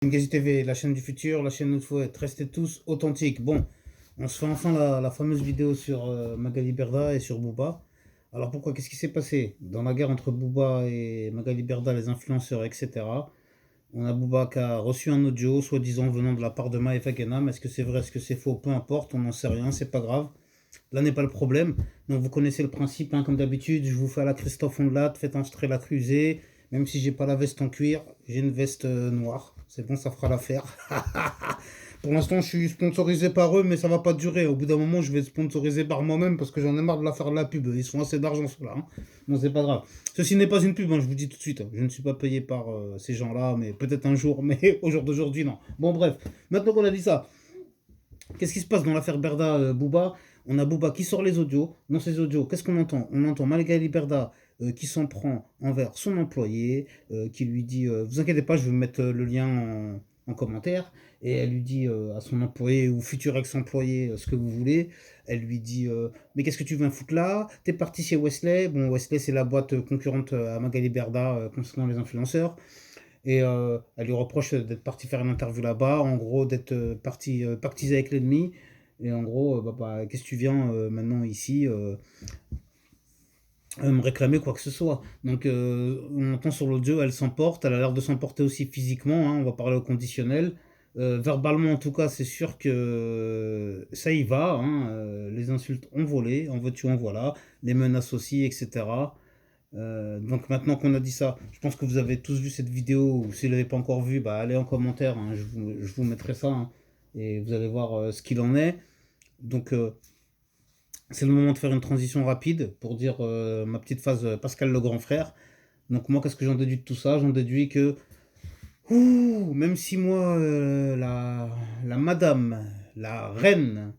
Engadji TV, la chaîne du futur, la chaîne où il faut être. Restez tous authentiques. Bon, on se fait enfin la fameuse vidéo sur Magali Berda et sur Booba. Alors pourquoi? Qu'est-ce qui s'est passé? Dans la guerre entre Booba et Magali Berda, les influenceurs, etc. On a Booba qui a reçu un audio, soi-disant venant de la part de Maëva Kenam. Est-ce que c'est vrai, est-ce que c'est faux? Peu importe, on n'en sait rien, c'est pas grave. Là n'est pas le problème. Donc vous connaissez le principe, hein, comme d'habitude, je vous fais à la Christophe Ondelat, faites entrer l'accusé. Même si j'ai pas la veste en cuir, j'ai une veste noire. C'est bon, ça fera l'affaire. Pour l'instant, je suis sponsorisé par eux, mais ça va pas durer. Au bout d'un moment, je vais être sponsorisé par moi-même parce que j'en ai marre de la faire de la pub. Ils font assez d'argent, ceux-là. Hein. Non, c'est pas grave. Ceci n'est pas une pub, hein, je vous dis tout de suite. Je ne suis pas payé par ces gens-là, mais peut-être un jour, mais au jour d'aujourd'hui, non. Bon, bref. Maintenant qu'on a dit ça, qu'est-ce qui se passe dans l'affaire Berda Booba? On a Booba qui sort les audios. Dans ces audios, qu'est-ce qu'on entend? On entend Magali Berda qui s'en prend envers son employé, qui lui dit vous inquiétez pas, je vais vous mettre le lien en commentaire. Et elle lui dit à son employé ou futur ex-employé ce que vous voulez. Elle lui dit mais qu'est-ce que tu viens foutre là? T'es parti chez Wesley. Bon, Wesley, c'est la boîte concurrente à Magali Berda concernant les influenceurs. Et elle lui reproche d'être parti faire une interview là-bas, en gros d'être parti pactiser avec l'ennemi. Et en gros, qu'est-ce que tu viens maintenant ici me réclamer quoi que ce soit. Donc on entend sur l'audio, elle s'emporte, elle a l'air de s'emporter aussi physiquement, hein, on va parler au conditionnel. Verbalement en tout cas, c'est sûr que ça y va, hein, les insultes ont volé, en veux-tu en voilà, les menaces aussi, etc. Donc maintenant qu'on a dit ça, je pense que vous avez tous vu cette vidéo, ou si vous ne l'avez pas encore vue, bah, allez en commentaire, hein, je vous mettrai ça, hein, et vous allez voir ce qu'il en est. Donc c'est le moment de faire une transition rapide pour dire ma petite phase Pascal le grand frère. Donc moi qu'est-ce que j'en déduis de tout ça? J'en déduis que, même si moi, la madame, la reine,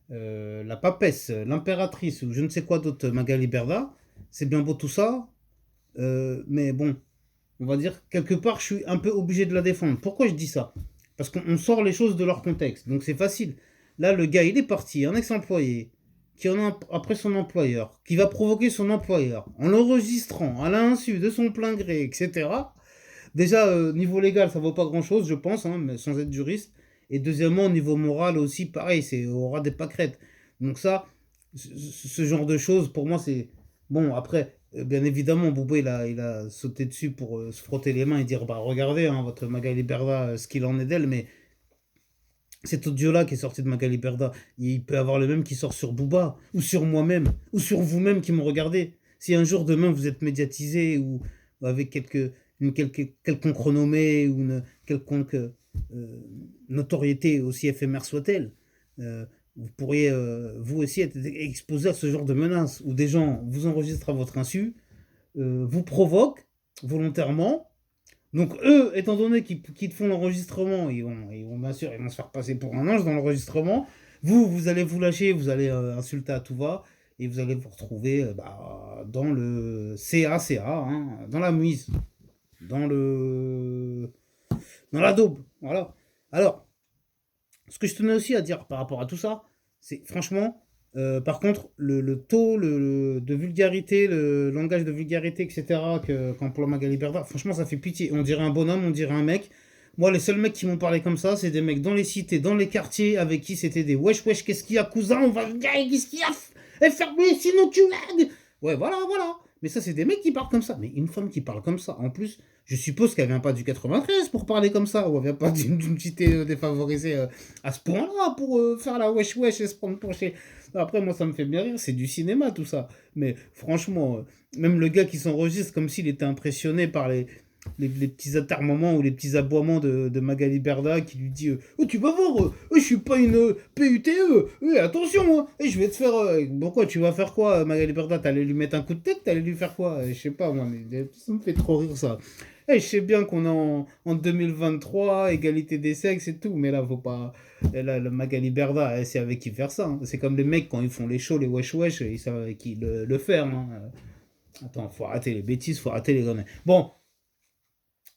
la papesse, l'impératrice, ou je ne sais quoi d'autre, Magali Berda, c'est bien beau tout ça, mais bon, on va dire, quelque part, je suis un peu obligé de la défendre. Pourquoi je dis ça? Parce qu'on sort les choses de leur contexte. Donc c'est facile. Là, le gars, il est parti, un ex-employé, qui en a après son employeur, qui va provoquer son employeur, en l'enregistrant à l'insu de son plein gré, etc. Déjà, niveau légal, ça vaut pas grand-chose, je pense, hein, mais sans être juriste. Et deuxièmement, au niveau moral aussi, pareil, c'est aura des pâquerettes. Donc ça, ce genre de choses, pour moi, c'est... Bon, après, bien évidemment, Boubou, il a sauté dessus pour se frotter les mains et dire, bah regardez, hein, votre Magali Berda, ce qu'il en est d'elle, mais cet audio-là qui est sorti de Magali Berda, il peut y avoir le même qui sort sur Booba, ou sur moi-même, ou sur vous-même qui me regardez. Si un jour demain vous êtes médiatisé ou avec quelconque renommée ou une quelconque notoriété, aussi éphémère soit-elle, vous pourriez vous aussi être exposé à ce genre de menaces où des gens vous enregistrent à votre insu, vous provoquent volontairement. Donc eux, étant donné qu'ils font l'enregistrement, ils vont bien sûr ils vont se faire passer pour un ange dans l'enregistrement. Vous allez vous lâcher, vous allez insulter à tout va, et vous allez vous retrouver dans le CA, hein, dans la mise, dans le dans la daube, voilà. Alors, ce que je tenais aussi à dire par rapport à tout ça, c'est franchement, par contre, le taux de vulgarité, le langage de vulgarité, etc., qu'emploie Magali Berda, franchement, ça fait pitié. On dirait un bonhomme, on dirait un mec. Moi, les seuls mecs qui m'ont parlé comme ça, c'est des mecs dans les cités, dans les quartiers, avec qui c'était des wesh wesh, qu'est-ce qu'il y a, cousin, on va qu'est-ce qu'il y a, ferme-les, sinon tu lagues. Ouais, voilà, voilà. Mais ça, c'est des mecs qui parlent comme ça. Mais une femme qui parle comme ça, en plus, je suppose qu'elle vient pas du 93 pour parler comme ça, ou elle vient pas d'une cité défavorisée à ce point-là pour faire la wesh wesh et se prendre pour chez. Après, moi, ça me fait bien rire, c'est du cinéma tout ça. Mais franchement, même le gars qui s'enregistre comme s'il était impressionné par les petits atermoiements ou les petits aboiements de Magali Berda qui lui dit oh, tu vas voir, je suis pas une PUTE, attention, hein, je vais te faire. Pourquoi tu vas faire quoi, Magali Berda? T'allais lui mettre un coup de tête? T'allais lui faire quoi? Je sais pas, moi, mais ça me fait trop rire ça. Je sais bien qu'on est en 2023, égalité des sexes et tout, mais là, faut pas. Là, le Magali Berda, c'est avec qui faire ça. Hein. C'est comme les mecs quand ils font les shows, les wesh wesh, ils savent avec qui le faire. Hein. Attends, faut arrêter les bêtises, faut arrêter les conneries. Bon,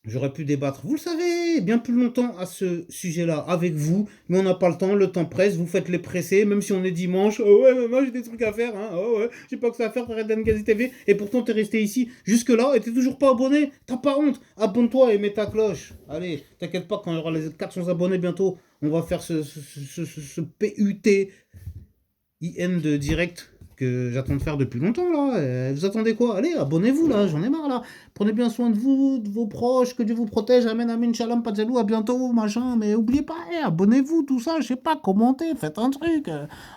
J'aurais pu débattre, vous le savez, bien plus longtemps à ce sujet-là avec vous, mais on n'a pas le temps presse, vous faites les pressés, même si on est dimanche. Oh ouais, mais moi j'ai des trucs à faire, hein. Oh ouais, j'ai pas que ça à faire, t'arrêtes d'Engazi TV, et pourtant t'es resté ici jusque-là et t'es toujours pas abonné. T'as pas honte, abonne-toi et mets ta cloche. Allez, t'inquiète pas, quand il y aura les 400 abonnés bientôt, on va faire ce PUT IN de direct que j'attends de faire depuis longtemps là. Vous attendez quoi? Allez, abonnez-vous là, j'en ai marre là. Prenez bien soin de vous, de vos proches, que Dieu vous protège. Amen, amen, shalom, pas de jaloux, à bientôt, machin. Mais oubliez pas, abonnez-vous, tout ça, je sais pas, commentez, faites un truc.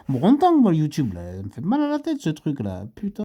Bon, en temps que moi, YouTube, là, ça me fait mal à la tête ce truc là, putain.